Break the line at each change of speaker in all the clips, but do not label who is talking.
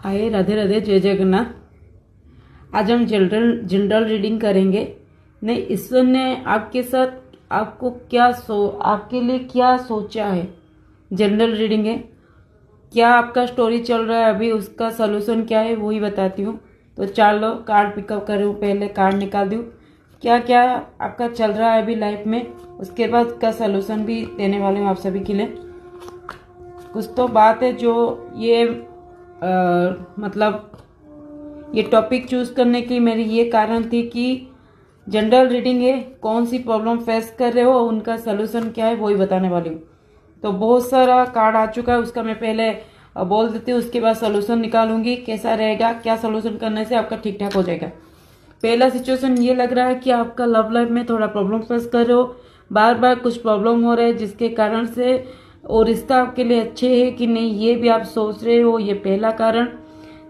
हाय, राधे राधे, जय जगन्नाथ। आज हम जनरल रीडिंग करेंगे। नहीं, ईश्वर ने आपके साथ आपके लिए क्या सोचा है। जनरल रीडिंग है। क्या आपका स्टोरी चल रहा है अभी, उसका सोल्यूशन क्या है वही बताती हूँ। तो चलो कार्ड पिकअप करूँ, पहले कार्ड निकाल दूँ क्या क्या आपका चल रहा है अभी लाइफ में, उसके बाद उसका सोल्यूशन भी देने वाले हूँ आप सभी के लिए। कुछ तो बात है जो ये मतलब ये टॉपिक चूज करने की मेरी ये कारण थी कि जनरल रीडिंग है, कौन सी प्रॉब्लम फेस कर रहे हो उनका सोल्यूशन क्या है वही बताने वाली हूँ। तो बहुत सारा कार्ड आ चुका है, उसका मैं पहले बोल देती हूँ, उसके बाद सोल्यूशन निकालूंगी कैसा रहेगा, क्या सोल्यूशन करने से आपका ठीक ठाक हो जाएगा। पहला सिचुएशन ये लग रहा है कि आपका लव लाइफ में थोड़ा प्रॉब्लम फेस कर रहे हो, बार बार कुछ प्रॉब्लम हो रहा है जिसके कारण से, और रिश्ता आपके लिए अच्छे है कि नहीं ये भी आप सोच रहे हो, ये पहला कारण।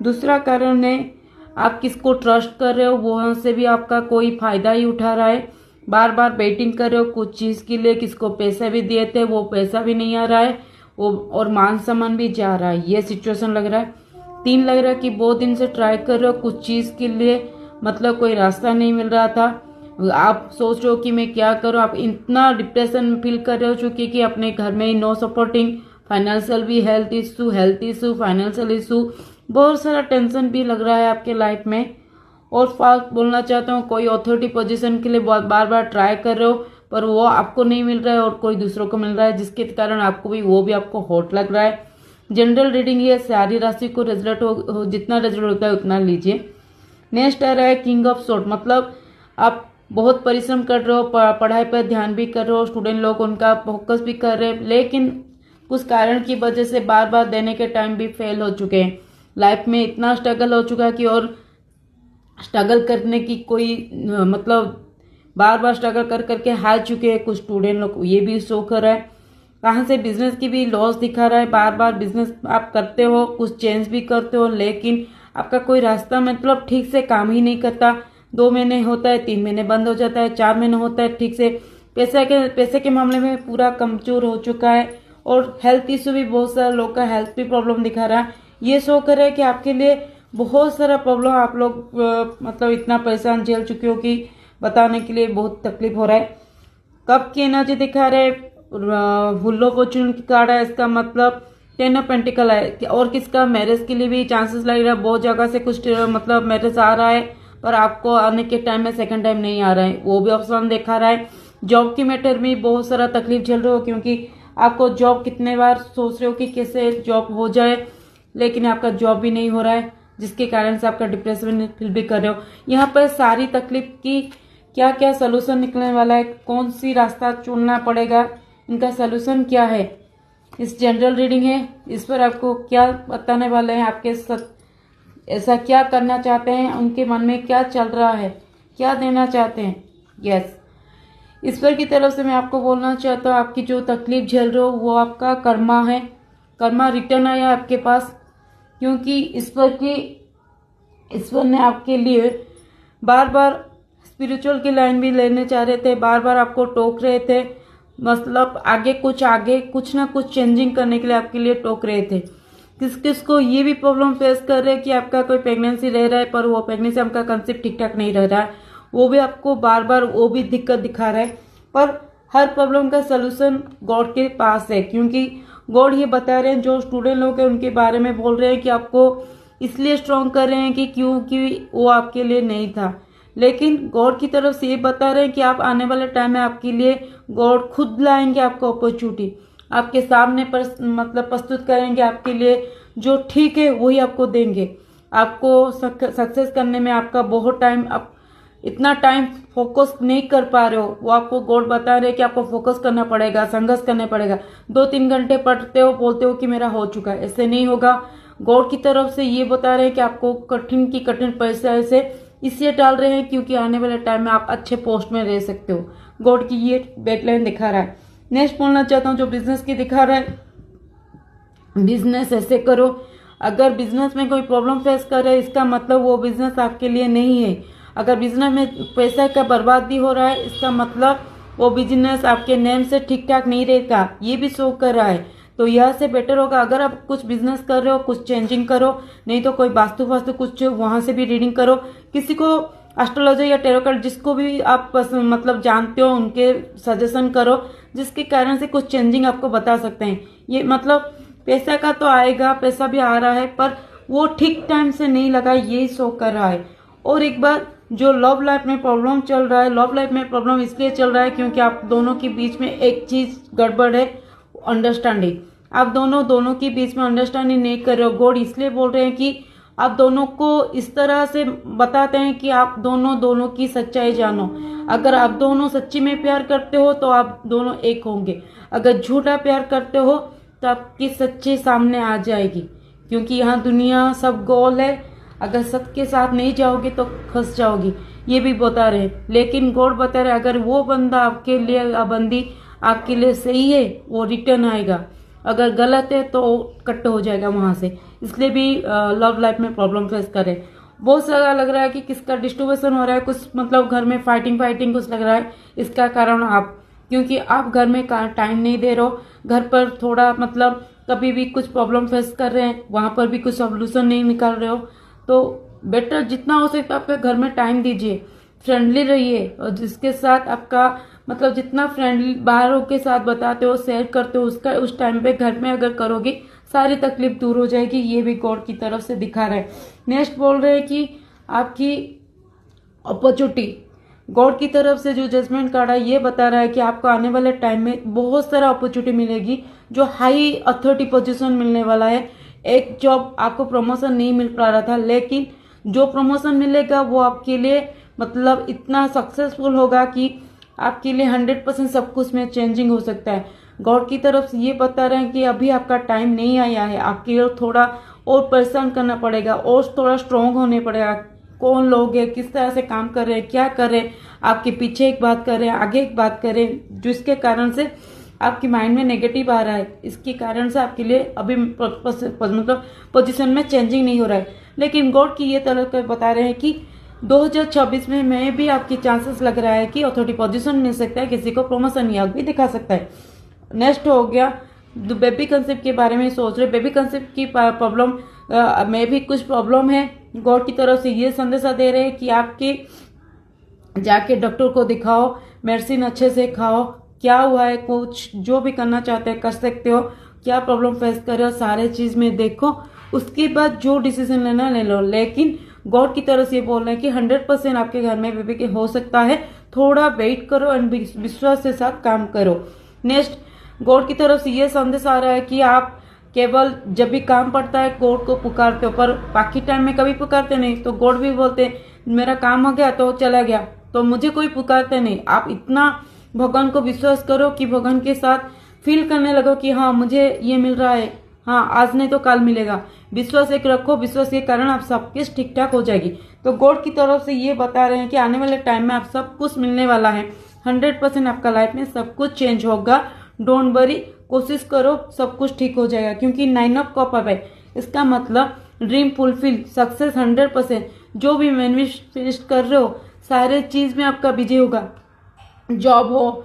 दूसरा कारण है आप किसको ट्रस्ट कर रहे हो, वहां से भी आपका कोई फायदा ही उठा रहा है, बार बार वेटिंग कर रहे हो कुछ चीज के लिए, किसको पैसा भी दिए थे वो पैसा भी नहीं आ रहा है, वो और मान सम्मान भी जा रहा है, ये सिचुएशन लग रहा है। तीन लग रहा है कि बहुत दिन से ट्राई कर रहे हो कुछ चीज के लिए, मतलब कोई रास्ता नहीं मिल रहा था, आप सोच रहे हो कि मैं क्या करूं, आप इतना डिप्रेशन फील कर रहे हो चूंकि कि अपने घर में ही नो सपोर्टिंग, फाइनेंशियल भी हेल्थ इशू फाइनेंशियल इशू, बहुत सारा टेंशन भी लग रहा है आपके लाइफ में। और फास्ट बोलना चाहता हूँ, कोई अथॉरिटी पोजीशन के लिए बहुत बार बार ट्राई कर रहे हो पर वो आपको नहीं मिल रहा है और कोई दूसरों को मिल रहा है, जिसके कारण आपको भी वो भी आपको हॉट लग रहा है। जनरल रीडिंग ये सारी राशि को रिजल्ट हो जितना रिजल्ट होता है उतना लीजिए। नेक्स्ट आ रहा है किंग ऑफ सोर्ड, मतलब आप बहुत परिश्रम कर रहे हो, पढ़ाई पर ध्यान भी कर रहे हो, स्टूडेंट लोग उनका फोकस भी कर रहे हैं, लेकिन कुछ कारण की वजह से बार बार देने के टाइम भी फेल हो चुके हैं। लाइफ में इतना स्ट्रगल हो चुका है कि और स्ट्रगल करने की कोई मतलब बार बार स्ट्रगल कर करके हार चुके हैं कुछ स्टूडेंट लोग, ये भी शो कर रहा है। कहाँ से बिजनेस की भी लॉस दिखा रहा है, बार बार बिजनेस आप करते हो, कुछ चेंज भी करते हो, लेकिन आपका कोई रास्ता मतलब ठीक से काम ही नहीं करता। 2 महीने होता है, 3 महीने बंद हो जाता है, 4 महीने होता है ठीक से। पैसे के मामले में पूरा कमजोर हो चुका है, और हेल्थ इशू भी बहुत सारा लोग का हेल्थ भी प्रॉब्लम दिखा रहा है। ये शो कर रहा है कि आपके लिए बहुत सारा प्रॉब्लम, आप लोग मतलब इतना परेशान झेल चुके हो कि बताने के लिए बहुत तकलीफ हो रहा है। कब की एनर्जी दिखा रहे, हुल्लो फॉर्चून की कार्ड है, इसका मतलब 10 ऑफ पेंटिकल है, और किसका मैरिज के लिए भी चांसेस लग रहा है, बहुत जगह से कुछ मतलब मैरिज आ रहा है पर आपको आने के टाइम में सेकंड टाइम नहीं आ रहा है, वो भी ऑप्शन देखा रहा है। जॉब की मैटर में बहुत सारा तकलीफ झेल रहे हो, क्योंकि आपको जॉब कितने बार सोच रहे हो कि कैसे जॉब हो जाए, लेकिन आपका जॉब भी नहीं हो रहा है, जिसके कारण से आपका डिप्रेशन फील भी कर रहे हो। यहाँ पर सारी तकलीफ की क्या क्या सोल्यूशन निकलने वाला है, कौन सी रास्ता चुनना पड़ेगा, इनका सोल्यूशन क्या है, इस जनरल रीडिंग है, इस पर आपको क्या बताने वाले हैं, आपके साथ ऐसा क्या करना चाहते हैं, उनके मन में क्या चल रहा है, क्या देना चाहते हैं। यस, ईश्वर की तरफ से मैं आपको बोलना चाहता हूँ, आपकी जो तकलीफ झेल रहे हो वो आपका कर्मा है, कर्मा रिटर्न आया आपके पास, क्योंकि ईश्वर ने आपके लिए बार बार स्पिरिचुअल की लाइन भी लेने चाह रहे थे, बार बार आपको टोक रहे थे, मतलब आगे कुछ ना कुछ चेंजिंग करने के लिए आपके लिए टोक रहे थे। किस किस को ये भी प्रॉब्लम फेस कर रहे हैं कि आपका कोई प्रेगनेंसी रह रहा है पर वो प्रेगनेंसी आपका कंसेप्ट ठीक ठाक नहीं रह रहा है, वो भी आपको बार बार वो भी दिक्कत दिखा रहा है। पर हर प्रॉब्लम का सोल्यूशन गॉड के पास है, क्योंकि गॉड ये बता रहे हैं, जो स्टूडेंट लोग हैं उनके बारे में बोल रहे हैं कि आपको इसलिए स्ट्रॉन्ग कर रहे हैं कि क्योंकि वो आपके लिए नहीं था, लेकिन गॉड की तरफ से ये बता रहे हैं कि आप आने वाले टाइम में आपके लिए गॉड खुद लाएंगे आपको अपॉर्चुनिटी, आपके सामने पर मतलब प्रस्तुत करेंगे, आपके लिए जो ठीक है वही आपको देंगे। आपको सक्सेस करने में आपका बहुत टाइम, आप इतना टाइम फोकस नहीं कर पा रहे हो, वो आपको गॉड बता रहे हैं कि आपको फोकस करना पड़ेगा, संघर्ष करना पड़ेगा। 2-3 घंटे पढ़ते हो, बोलते हो कि मेरा हो चुका है, ऐसे नहीं होगा। गॉड की तरफ से ये बता रहे हैं कि आपको कठिन की कठिन परीक्षा से इसलिए डाल रहे हैं क्योंकि आने वाले टाइम में आप अच्छे पोस्ट में रह सकते हो, गॉड की ये डेडलाइन दिखा रहा है। नेक्स्ट बोलना चाहता हूँ, जो बिजनेस की दिखा रहा है, बिजनेस ऐसे करो, अगर बिजनेस में कोई प्रॉब्लम फेस कर रहे हैं इसका मतलब वो बिजनेस आपके लिए नहीं है। अगर बिजनेस में पैसा का बर्बादी हो रहा है इसका मतलब वो बिजनेस आपके नेम से ठीक ठाक नहीं रहता, ये भी शो कर रहा है। तो यह से बेटर होगा अगर आप कुछ बिजनेस कर रहे हो कुछ चेंजिंग करो, नहीं तो कोई वास्तु वास्तु कुछ वहां से भी रीडिंग करो। किसी को एस्ट्रोलॉजी या टैरो कार्ड जिसको भी आप मतलब जानते हो उनके सजेशन करो, जिसके कारण से कुछ चेंजिंग आपको बता सकते हैं। ये मतलब पैसा का तो आएगा, पैसा भी आ रहा है, पर वो ठीक टाइम से नहीं लगा, यही शो कर रहा है। और एक बार जो लव लाइफ में प्रॉब्लम चल रहा है, लव लाइफ में प्रॉब्लम इसलिए चल रहा है क्योंकि आप दोनों के बीच में एक चीज गड़बड़ है, अंडरस्टैंडिंग। आप दोनों के बीच में अंडरस्टैंडिंग नहीं कर रहे हो। गॉड इसलिए बोल रहे हैं कि आप दोनों को इस तरह से बताते हैं कि आप दोनों की सच्चाई जानो। अगर आप दोनों सच्ची में प्यार करते हो तो आप दोनों एक होंगे, अगर झूठा प्यार करते हो तो आपकी सच्चाई सामने आ जाएगी, क्योंकि यहाँ दुनिया सब गोल है। अगर सत्य के साथ नहीं जाओगे तो फंस जाओगी, ये भी बता रहे। लेकिन गॉड बता रहे अगर वो बंदा आपके लिए या बंदी आपके लिए सही है वो रिटर्न आएगा, अगर गलत है तो कट हो जाएगा वहां से। इसलिए भी लव लाइफ में प्रॉब्लम फेस करे। बहुत सारा लग रहा है कि किसका डिस्टर्बेशन हो रहा है, कुछ मतलब घर में फाइटिंग कुछ लग रहा है। इसका कारण आप, क्योंकि आप घर में टाइम नहीं दे रहे हो, घर पर थोड़ा मतलब कभी भी कुछ प्रॉब्लम फेस कर रहे हैं, वहां पर भी कुछ सोल्यूशन नहीं निकाल रहे हो। तो बेटर जितना हो सकता है आपके घर में टाइम दीजिए, फ्रेंडली रहिए, और जिसके साथ आपका मतलब जितना फ्रेंडली बाहरों के साथ बताते हो शेयर करते हो उसका उस टाइम पे घर में अगर करोगे सारी तकलीफ दूर हो जाएगी। ये भी गॉड की तरफ से दिखा रहा है। नेक्स्ट बोल रहे हैं कि आपकी अपॉर्चुनिटी, गॉड की तरफ से जो जजमेंट कार्ड है ये बता रहा है कि आपको आने वाले टाइम में बहुत सारा अपॉर्चुनिटी मिलेगी, जो हाई अथॉरिटी पोजीशन मिलने वाला है। एक जॉब आपको प्रमोशन नहीं मिल पा रहा था, लेकिन जो प्रमोशन मिलेगा वो आपके लिए मतलब इतना सक्सेसफुल होगा कि आपके लिए 100% सब कुछ में चेंजिंग हो सकता है। गॉड की तरफ से ये बता रहे हैं कि अभी आपका टाइम नहीं आया है, आपके लिए थोड़ा और परिश्रम करना पड़ेगा और थोड़ा स्ट्रांग होने पड़ेगा। कौन लोग हैं, किस तरह से काम कर रहे हैं, क्या कर रहे हैं, आपके पीछे एक बात कर रहे हैं, आगे एक बात कर रहे हैं, जिसके कारण से आपके माइंड में नेगेटिव आ रहा है। इसके कारण से आपके लिए अभी मतलब पोजीशन में चेंजिंग नहीं हो रहा है। लेकिन गॉड की ये तरफ बता रहे हैं कि 2026 में भी आपकी चांसेस लग रहा है कि अथॉरिटी पोजीशन मिल सकता है, किसी को प्रमोशन या भी दिखा सकता है। नेक्स्ट हो गया बेबी कंसेप्ट के बारे में सोच रहे। बेबी कंसेप्ट की प्रॉब्लम में भी कुछ प्रॉब्लम है। गॉड की तरफ से ये संदेशा दे रहे हैं कि आपके जाके डॉक्टर को दिखाओ, मेडिसिन अच्छे से खाओ, क्या हुआ है, कुछ जो भी करना चाहते हैं कर सकते हो, क्या प्रॉब्लम फेस कर रहे हो सारे चीज में देखो, उसके बाद जो डिसीजन लेना ले लो। लेकिन गॉड की तरफ से ये बोल रहे हैं कि 100% आपके घर में बेबी के हो सकता है, थोड़ा वेट करो एंड विश्वास के साथ काम करो। नेक्स्ट गॉड की तरफ से ये संदेश आ रहा है कि आप केवल जब भी काम पड़ता है गॉड को पुकारते हो, पर बाकी टाइम में कभी पुकारते नहीं। तो गॉड भी बोलते हैं मेरा काम हो गया तो चला गया, तो मुझे कोई पुकारते नहीं। आप इतना भगवान को विश्वास करो कि भगवान के साथ फील करने लगो कि हाँ मुझे ये मिल रहा है, हाँ आज नहीं तो कल मिलेगा। विश्वास एक रखो, विश्वास के कारण आप सब कुछ ठीक ठाक हो जाएगी। तो गॉड की तरफ से ये बता रहे हैं कि आने वाले टाइम में आप सब कुछ मिलने वाला है। 100% आपका लाइफ में सब कुछ चेंज होगा। डोंट वरी, कोशिश करो, सब कुछ ठीक हो जाएगा। क्योंकि 9 ऑफ कप है, इसका मतलब ड्रीम फुलफिल, सक्सेस 100%। जो भी मैनिफेस्ट कर रहे हो सारे चीज में आपका विजय होगा। जॉब हो,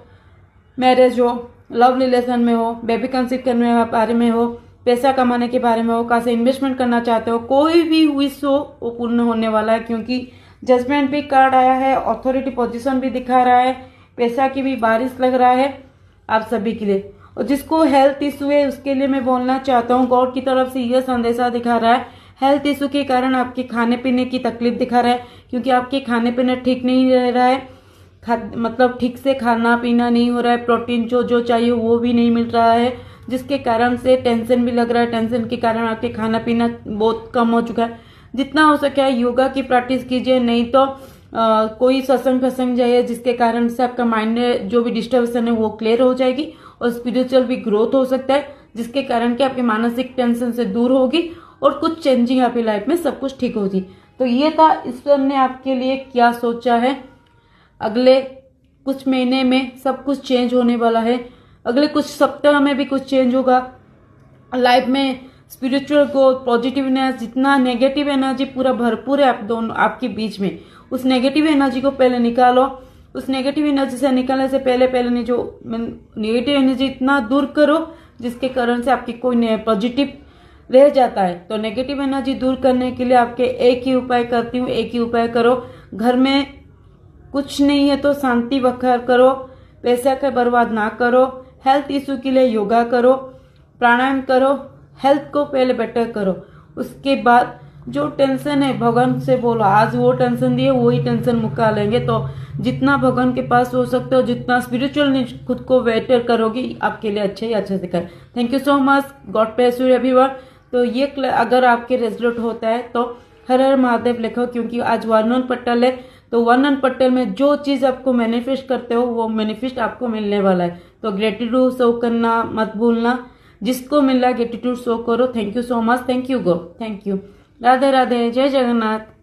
मैरिज हो, लव रिलेशन में हो, बेबी कंसीव करने के बारे में हो, पैसा कमाने के बारे में हो, कहाँ से इन्वेस्टमेंट करना चाहते हो, कोई भी विश हो वो पूर्ण होने वाला है। क्योंकि जजमेंट भी कार्ड आया है, अथॉरिटी पोजीशन भी दिखा रहा है, पैसा की भी बारिश लग रहा है आप सभी के लिए। और जिसको हेल्थ इशू है उसके लिए मैं बोलना चाहता हूँ, गॉड की तरफ से यह संदेशा दिखा रहा है। हेल्थ इशू के कारण आपके खाने पीने की तकलीफ दिखा रहा है, क्योंकि आपके खाने पीने ठीक नहीं रह रहा है, मतलब ठीक से खाना पीना नहीं हो रहा है, प्रोटीन जो चाहिए वो भी नहीं मिल रहा है, जिसके कारण से टेंशन भी लग रहा है। टेंशन के कारण आपके खाना पीना बहुत कम हो चुका है। जितना हो सके योगा की प्रैक्टिस कीजिए, नहीं तो कोई सत्संग जाइए, जिसके कारण से आपका माइंड में जो भी डिस्टर्बेंस है वो क्लियर हो जाएगी और स्पिरिचुअल भी ग्रोथ हो सकता है, जिसके कारण कि आपकी मानसिक टेंशन से दूर होगी और कुछ चेंजिंग आपकी लाइफ में सब कुछ ठीक होगी। तो ये था ईश्वर ने आपके लिए क्या सोचा है। अगले कुछ महीने में सब कुछ चेंज होने वाला है, अगले कुछ सप्ताह में भी कुछ चेंज होगा लाइफ में। स्पिरिचुअल ग्रोथ, पॉजिटिवनेस, जितना नेगेटिव एनर्जी पूरा भरपूर है आप दोनों आपके बीच में, उस नेगेटिव एनर्जी को पहले निकालो। उस नेगेटिव एनर्जी से निकालने से पहले जो नेगेटिव एनर्जी इतना दूर करो जिसके कारण से आपकी कोई पॉजिटिव रह जाता है। तो नेगेटिव एनर्जी दूर करने के लिए आपके एक ही उपाय करती हूँ, एक ही उपाय करो। घर में कुछ नहीं है तो शांति बखार करो, पैसा का बर्बाद ना करो, हेल्थ इशू के लिए योगा करो, प्राणायाम करो, हेल्थ को पहले बेटर करो। उसके बाद जो टेंशन है भगवान से बोलो, आज वो टेंशन दिए वही टेंशन मुका लेंगे। तो जितना भगवान के पास हो सकते हो, जितना स्पिरिचुअल खुद को बेटर करोगी, आपके लिए अच्छे ही अच्छे से कर। Thank you so much, God bless you everyone. तो ये अगर आपके रिजल्ट होता है तो हर हर महादेव लिखो, क्योंकि आज वर्णन पट्टल है। तो वर्णन पट्टल में जो चीज आपको मैनिफेस्ट करते हो वो मैनिफेस्ट आपको मिलने वाला है। तो ग्रेटिट्यूड शो करना मत भूलना, जिसको मिल रहा है ग्रेटिट्यूड शो करो। Thank you so much, thank you go, thank you. Radhe Radhe, जय जगन्नाथ।